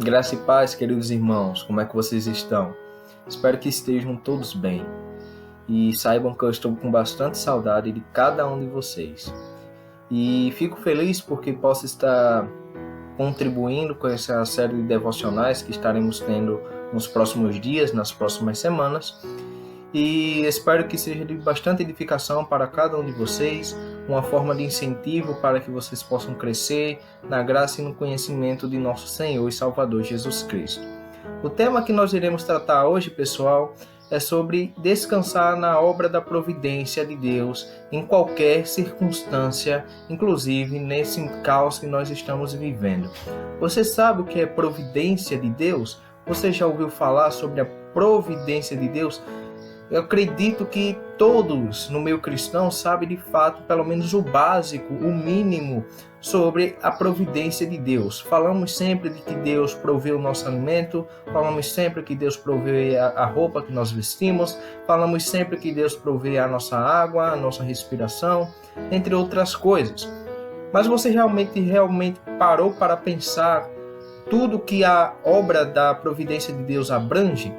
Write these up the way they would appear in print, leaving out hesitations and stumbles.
Graça e paz, queridos irmãos, como é que vocês estão? Espero que estejam todos bem e saibam que eu estou com bastante saudade de cada um de vocês. E fico feliz porque posso estar contribuindo com essa série de devocionais que estaremos tendo nos próximos dias, nas próximas semanas. E espero que seja de bastante edificação para cada um de vocês, uma forma de incentivo para que vocês possam crescer na graça e no conhecimento de nosso Senhor e Salvador Jesus Cristo. O tema que nós iremos tratar hoje, pessoal, é sobre descansar na obra da providência de Deus em qualquer circunstância, inclusive nesse caos que nós estamos vivendo. Você sabe o que é providência de Deus? Você já ouviu falar sobre a providência de Deus? Eu acredito que todos no meio cristão sabem de fato, pelo menos o básico, o mínimo, sobre a providência de Deus. Falamos sempre de que Deus provê o nosso alimento, falamos sempre que Deus provê a roupa que nós vestimos, falamos sempre que Deus provê a nossa água, a nossa respiração, entre outras coisas. Mas você realmente parou para pensar tudo que a obra da providência de Deus abrange?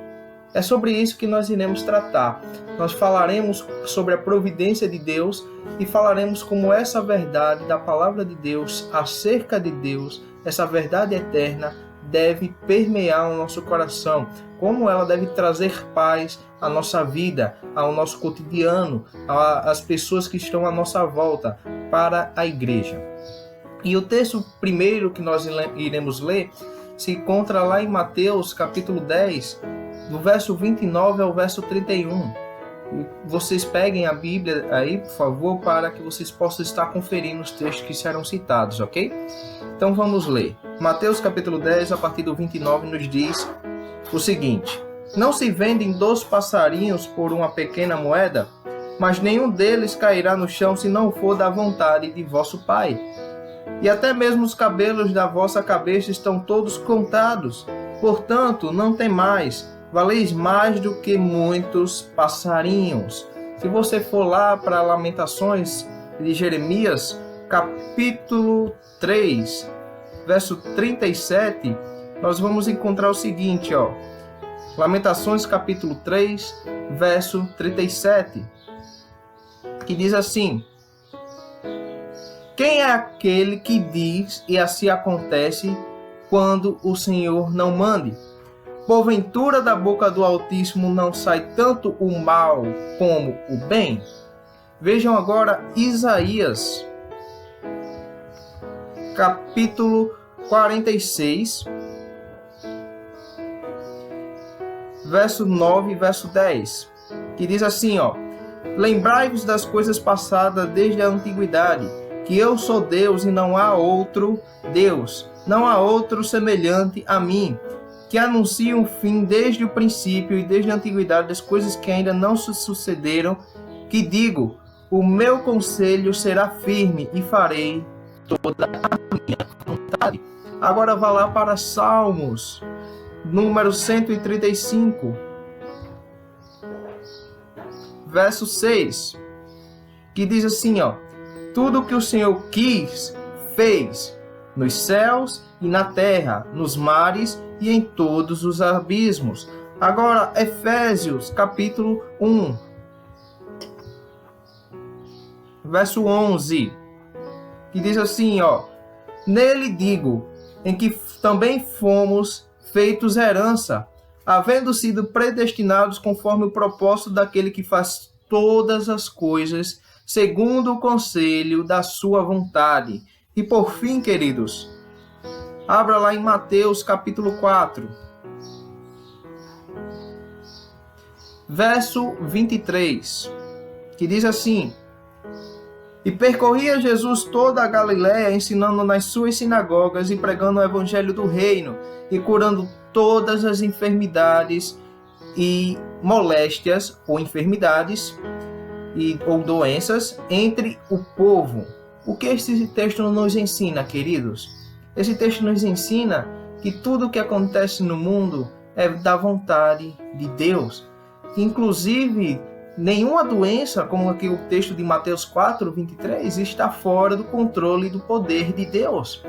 É sobre isso que nós iremos tratar. Nós falaremos sobre a providência de Deus e falaremos como essa verdade da palavra de Deus, acerca de Deus, essa verdade eterna, deve permear o nosso coração, como ela deve trazer paz à nossa vida, ao nosso cotidiano, às pessoas que estão à nossa volta, para a igreja. E o texto primeiro que nós iremos ler se encontra lá em Mateus capítulo 10, do verso 29 ao verso 31. Vocês peguem a Bíblia aí, por favor, para que vocês possam estar conferindo os textos que serão citados, ok? Então vamos ler. Mateus capítulo 10, a partir do 29, nos diz o seguinte: Não se vendem 2 passarinhos por uma pequena moeda, mas nenhum deles cairá no chão se não for da vontade de vosso Pai. E até mesmo os cabelos da vossa cabeça estão todos contados. Portanto, não temais, valeis mais do que muitos passarinhos. Se você for lá para Lamentações de Jeremias, capítulo 3, verso 37, nós vamos encontrar o seguinte, Lamentações, capítulo 3, verso 37, que diz assim: Quem é aquele que diz e assim acontece quando o Senhor não mande? Porventura da boca do Altíssimo não sai tanto o mal como o bem? Vejam agora Isaías, capítulo 46, verso 9 e verso 10, que diz assim, Lembrai-vos das coisas passadas desde a antiguidade, que eu sou Deus e não há outro Deus, não há outro semelhante a mim, que anuncia um fim desde o princípio e desde a antiguidade das coisas que ainda não se sucederam, que digo, o meu conselho será firme e farei toda a minha vontade. Agora vá lá para Salmos, número 135, verso 6, que diz assim, Tudo o que o Senhor quis, fez, nos céus e na terra, nos mares e em todos os abismos. Agora, Efésios, capítulo 1, verso 11, que diz assim, Nele digo, em que também fomos feitos herança, havendo sido predestinados conforme o propósito daquele que faz todas as coisas, segundo o conselho da sua vontade. E por fim, queridos, abra lá em Mateus capítulo 4, verso 23, que diz assim: E percorria Jesus toda a Galiléia, ensinando nas suas sinagogas e pregando o evangelho do reino, e curando todas as enfermidades e moléstias ou enfermidades ou doenças entre o povo. O que esse texto nos ensina, queridos? Esse texto nos ensina que tudo o que acontece no mundo é da vontade de Deus. Inclusive, nenhuma doença, como aqui o texto de Mateus 4, 23, está fora do controle e do poder de Deus.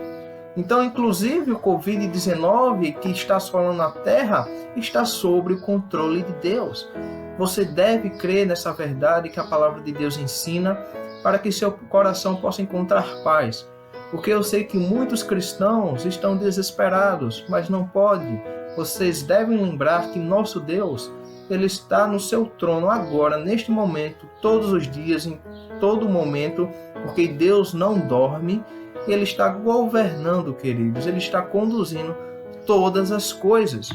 Então, inclusive, o Covid-19 que está assolando na Terra está sob o controle de Deus. Você deve crer nessa verdade que a palavra de Deus ensina para que seu coração possa encontrar paz. Porque eu sei que muitos cristãos estão desesperados, mas não pode. Vocês devem lembrar que nosso Deus, Ele está no seu trono agora, neste momento, todos os dias, em todo momento, porque Deus não dorme. Ele está governando, queridos. Ele está conduzindo todas as coisas.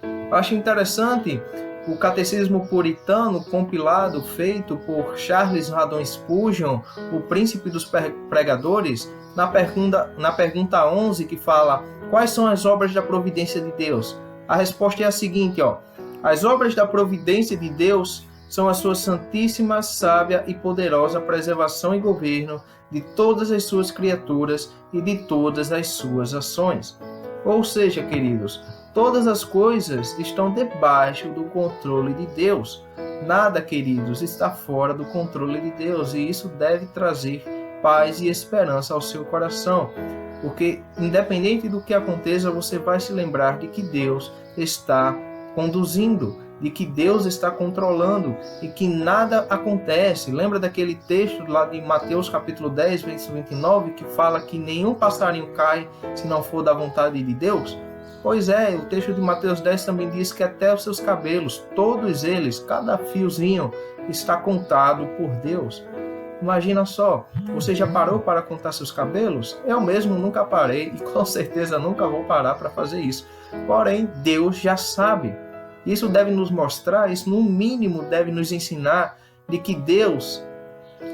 Eu acho interessante o Catecismo Puritano, compilado, feito por Charles Haddon Spurgeon, o príncipe dos pregadores, na pergunta 11, que fala: quais são as obras da providência de Deus? A resposta é a seguinte, as obras da providência de Deus são a sua santíssima, sábia e poderosa preservação e governo de todas as suas criaturas e de todas as suas ações. Ou seja, queridos, todas as coisas estão debaixo do controle de Deus. Nada, queridos, está fora do controle de Deus, e isso deve trazer paz e esperança ao seu coração. Porque, independente do que aconteça, você vai se lembrar de que Deus está conduzindo, de que Deus está controlando e que nada acontece. Lembra daquele texto lá de Mateus capítulo 10, verso 29, que fala que nenhum passarinho cai se não for da vontade de Deus? Pois é, o texto de Mateus 10 também diz que até os seus cabelos, todos eles, cada fiozinho, está contado por Deus. Imagina só, você já parou para contar seus cabelos? Eu mesmo nunca parei e com certeza nunca vou parar para fazer isso. Porém, Deus já sabe. Isso deve nos mostrar, isso no mínimo deve nos ensinar de que Deus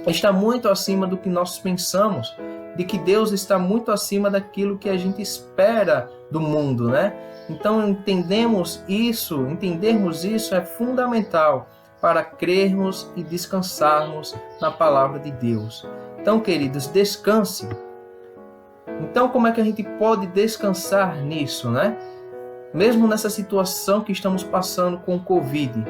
está muito acima do que nós pensamos, de que Deus está muito acima daquilo que a gente espera do mundo, né? Então entendermos isso é fundamental para crermos e descansarmos na palavra de Deus. Então, queridos, descanse. Então, como é que a gente pode descansar nisso, né? Mesmo nessa situação que estamos passando com o Covid.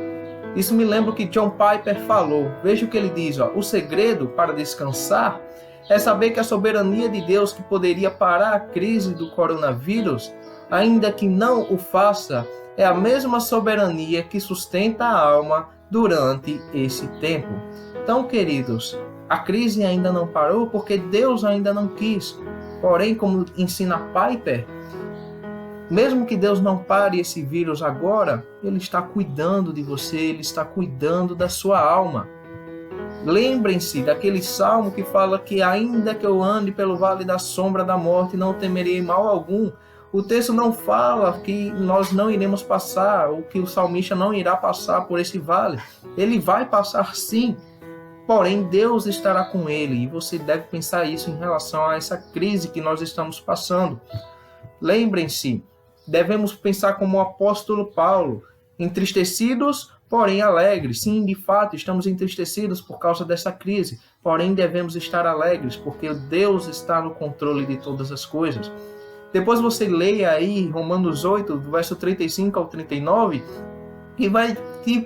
Isso me lembra o que John Piper falou. Veja o que ele diz, o segredo para descansar é saber que a soberania de Deus, que poderia parar a crise do coronavírus, ainda que não o faça, é a mesma soberania que sustenta a alma durante esse tempo. Então, queridos, a crise ainda não parou porque Deus ainda não quis. Porém, como ensina Piper, mesmo que Deus não pare esse vírus agora, Ele está cuidando de você, Ele está cuidando da sua alma. Lembrem-se daquele salmo que fala que ainda que eu ande pelo vale da sombra da morte, não temerei mal algum. O texto não fala que nós não iremos passar, ou que o salmista não irá passar por esse vale. Ele vai passar sim, porém Deus estará com ele, e você deve pensar isso em relação a essa crise que nós estamos passando. Lembrem-se, devemos pensar como o apóstolo Paulo, entristecidos, porém alegres. Sim, de fato, estamos entristecidos por causa dessa crise, porém devemos estar alegres, porque Deus está no controle de todas as coisas. Depois você leia aí Romanos 8, do verso 35 ao 39, que vai te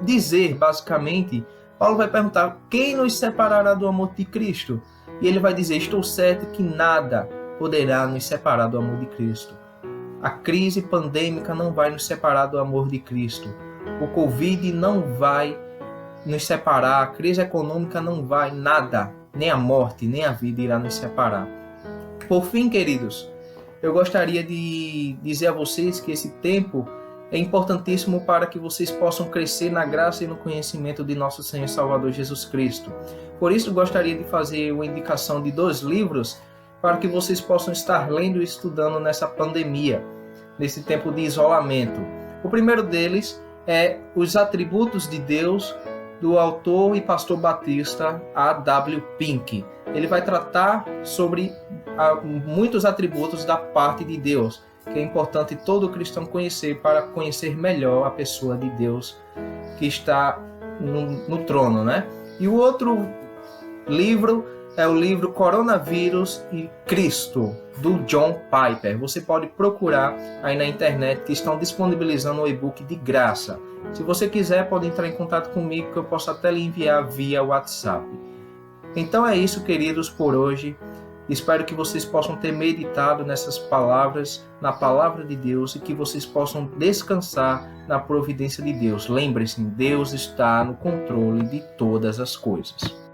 dizer, basicamente, Paulo vai perguntar: quem nos separará do amor de Cristo? E ele vai dizer: estou certo que nada poderá nos separar do amor de Cristo. A crise pandêmica não vai nos separar do amor de Cristo. O Covid não vai nos separar. A crise econômica não vai, nada. Nem a morte, nem a vida irá nos separar. Por fim, queridos, eu gostaria de dizer a vocês que esse tempo é importantíssimo para que vocês possam crescer na graça e no conhecimento de nosso Senhor e Salvador Jesus Cristo. Por isso, gostaria de fazer uma indicação de 2 livros para que vocês possam estar lendo e estudando nessa pandemia, nesse tempo de isolamento. O primeiro deles é Os Atributos de Deus, do autor e pastor batista A.W. Pink. Ele vai tratar sobre muitos atributos da parte de Deus, que é importante todo cristão conhecer para conhecer melhor a pessoa de Deus que está no trono, né? E o outro livro é o livro Coronavírus e Cristo, do John Piper. Você pode procurar aí na internet, que estão disponibilizando o e-book de graça. Se você quiser, pode entrar em contato comigo, que eu posso até lhe enviar via WhatsApp. Então é isso, queridos, por hoje. Espero que vocês possam ter meditado nessas palavras, na palavra de Deus, e que vocês possam descansar na providência de Deus. Lembrem-se, Deus está no controle de todas as coisas.